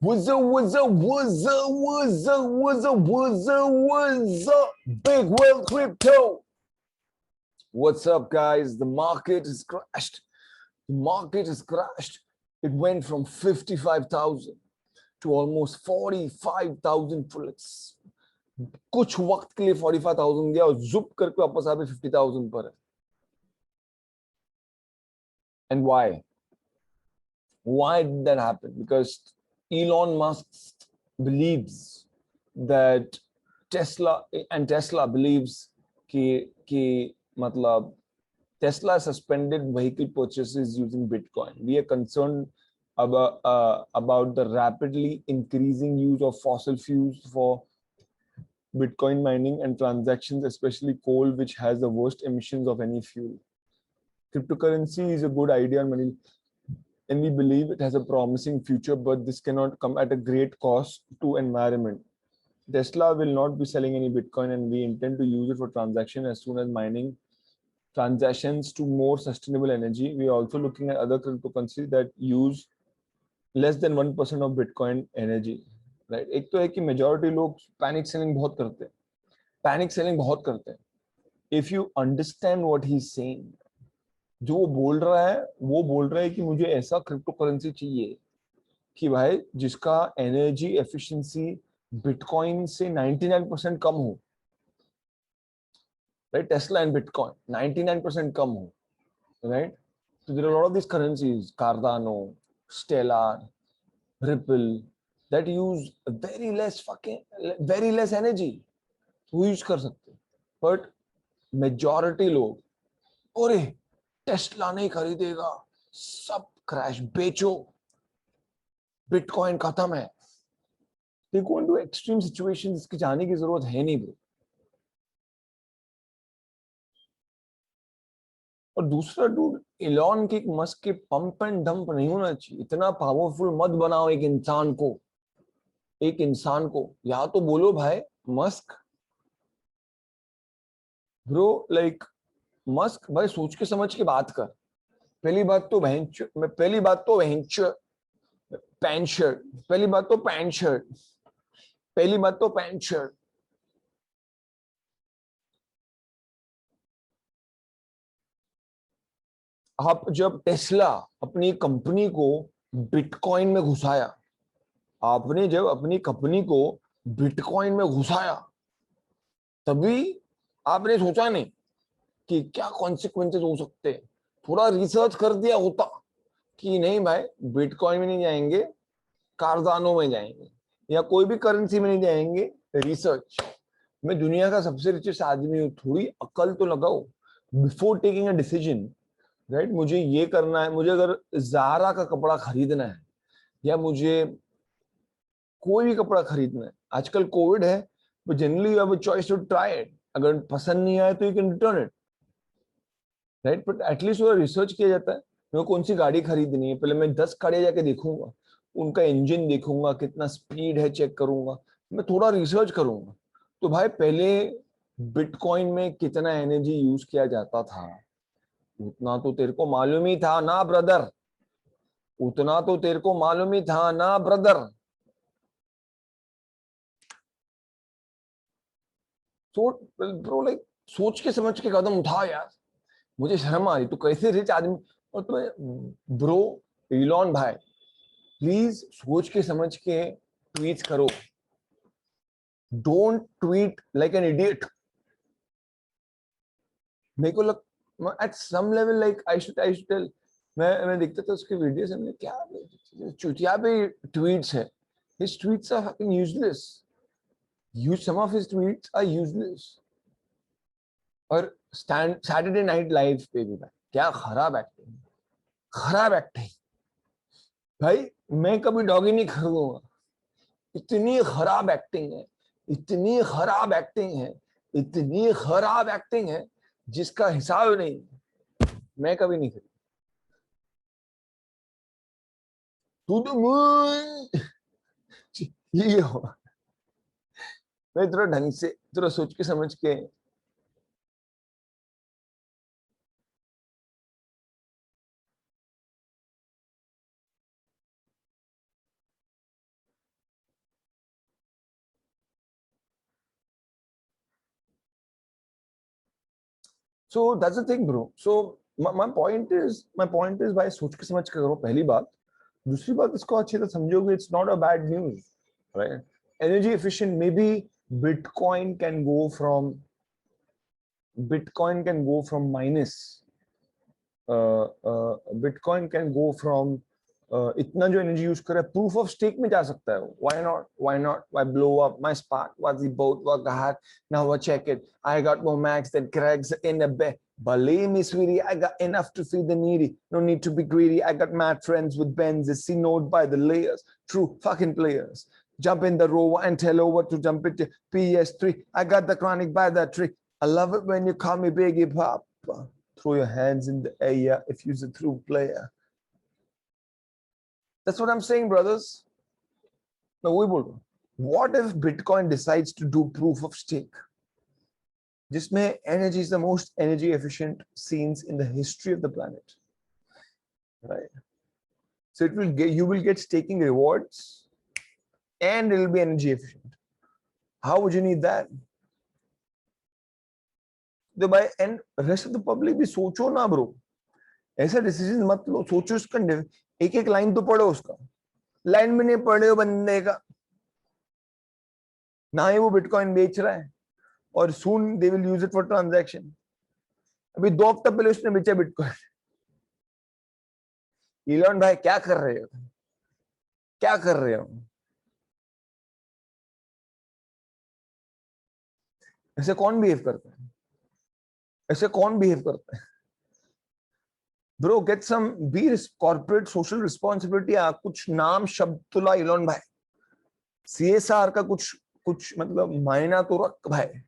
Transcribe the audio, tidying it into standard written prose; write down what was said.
What's up, what's up, what's up, what's up, what's up, what's up, what's up, Big Whale Crypto. What's up, guys? The market has crashed. The market has crashed. It went from 55,000 to almost 45,000 bullets. कुछ वक्त के लिए 45,000 गया और जुप करके वापस आ 50,000 पर है. And why? Why did that happen? Because Elon Musk believes that Tesla believes कि मतलब Tesla suspended vehicle purchases using Bitcoin. We are concerned about the rapidly increasing use of fossil fuels for Bitcoin mining and transactions, especially coal, which has the worst emissions of any fuel. Cryptocurrency is a good idea, and we believe it has a promising future, but this cannot come at a great cost to environment. Tesla will not be selling any Bitcoin, and we intend to use it for transaction as soon as mining transactions to more sustainable energy. We are also looking at other cryptocurrencies that use less than 1% of Bitcoin energy. Right? एक तो है कि majority लोग panic selling बहुत करते हैं. If you understand what he's saying, जो वो बोल रहा है कि मुझे ऐसा क्रिप्टो करेंसी चाहिए कि भाई जिसका एनर्जी एफिशिएंसी बिटकॉइन से 99% कम हो, right? Tesla and Bitcoin 99% कम हो, right? So there are a lot of these currencies, Cardano, Stellar, Ripple, that use very less energy. वो यूज कर सकते हैं, but majority लोग, अरे टेस्ला नहीं खरीदेगा, सब क्रैश, बेचो, बिटकॉइन खत्म है. They go into extreme situations, इसकी जाने की जरूरत है नहीं ब्रो. और दूसरा डूड, इलॉन के मस्क के पंप एंड डंप नहीं होना चाहिए. इतना पावरफुल मत बनाओ एक इंसान को. या तो बोलो भाई मस्क ब्रो, लाइक मस्क भाई सोच के समझ के बात कर. पहली बात तो पैंट शर्ट. आप जब टेस्ला अपनी कंपनी को बिटकॉइन में घुसाया, आपने जब अपनी कंपनी को बिटकॉइन में घुसाया, तभी आपने सोचा नहीं कि क्या कॉन्सिक्वेंसेस हो सकते हैं. थोड़ा रिसर्च कर दिया होता कि नहीं भाई बिटकॉइन में नहीं जाएंगे, कार्डानो में जाएंगे, या कोई भी करेंसी में नहीं जाएंगे. रिसर्च. मैं दुनिया का सबसे रिचेस्ट आदमी हूँ, थोड़ी अकल तो लगाओ before taking a decision, right? मुझे ये करना है, मुझे अगर जारा का कपड़ा खरीदना है या मुझे कोई भी कपड़ा खरीदना है, आजकल कोविड है, but generally you have a choice to try it. अगर पसंद नहीं आए तो you can return it, right? But at least वो रिसर्च किया जाता है. मेरे को कौन सी गाड़ी खरीदनी है, पहले मैं 10 गाड़ियां जाके देखूंगा, उनका इंजन देखूंगा, कितना स्पीड है चेक करूंगा, मैं थोड़ा रिसर्च करूंगा. तो भाई पहले बिटकॉइन में कितना एनर्जी यूज किया जाता था, उतना तो तेरे को मालूम ही था ना ब्रदर. तो ब्रो, लाइक सोच के समझ के कदम उठा यार. मुझे शर्म आ रही. तो कैसे रिच आदमी, और तुम्हें ब्रो इलॉन भाई, प्लीज सोच के समझ के ट्वीट करो. Don't tweet like an idiot. मेरे को लग at some level like I should tell. मैं देखता था उसके वीडियोस में, क्या चुतिया पे ट्वीट्स है. His tweets are fucking useless. Some of his tweets are useless. और सैटरडे नाइट लाइव पे भी भाई क्या खराब एक्टिंग भाई. मैं कभी डॉगी नहीं खरीदूंगा. इतनी खराब एक्टिंग है जिसका हिसाब नहीं. मैं कभी नहीं खरीद. To the moon. ये हो. मैं थोड़ा ढंग से, थोड़ा सोच के समझ के. So that's the thing, bro. So my point is भाई सोच के समझ के करो, पहली बात. दूसरी बात, इसको अच्छे से समझोगे, it's not a bad news, right? Energy efficient, maybe Bitcoin can go from minus. Bitcoin can go from इतना जो एनर्जी यूज करे प्रूफ ऑफ स्टेक में जा सकता है. Why blow up my spot? What's the boat? What the heck? Now I check it. I got more max than Craig's in a bed. Believe me, sweetie, I got enough to feed the needy. No need to be greedy. I got mad friends with Benzes. See note by the layers. True fucking players. Jump in the rover and tell over to jump into PS3. I got the chronic by that trick. I love it when you call me Biggie Papa. Throw your hands in the air if you're a true player. That's what I'm saying, brothers. Now, what if Bitcoin decides to do proof of stake? Jisme energy is the most energy efficient scenes in the history of the planet, right? So you will get staking rewards and it will be energy efficient. How would you need that? And rest of the public भी सोचो ना bro. ऐसा decision मत लो, सोचो इसका. एक एक line तो पढ़ो उसका. लाइन में नहीं पढ़े हो बंदे का, ना ही वो बिटकॉइन बेच रहा है, और soon they will use it for transaction. अभी 2 हफ्ता पहले उसने बेचा बिटकॉइन. इलॉन भाई क्या कर रहे हो, क्या कर रहे हो? ऐसे कौन बिहेव करता है? ऐसे कौन बिहेव करता है? Bro get some, be corporate social responsibility. कुछ नाम शब्द तुला इलॉन भाई, CSR का कुछ मतलब मायना तो रख भाई.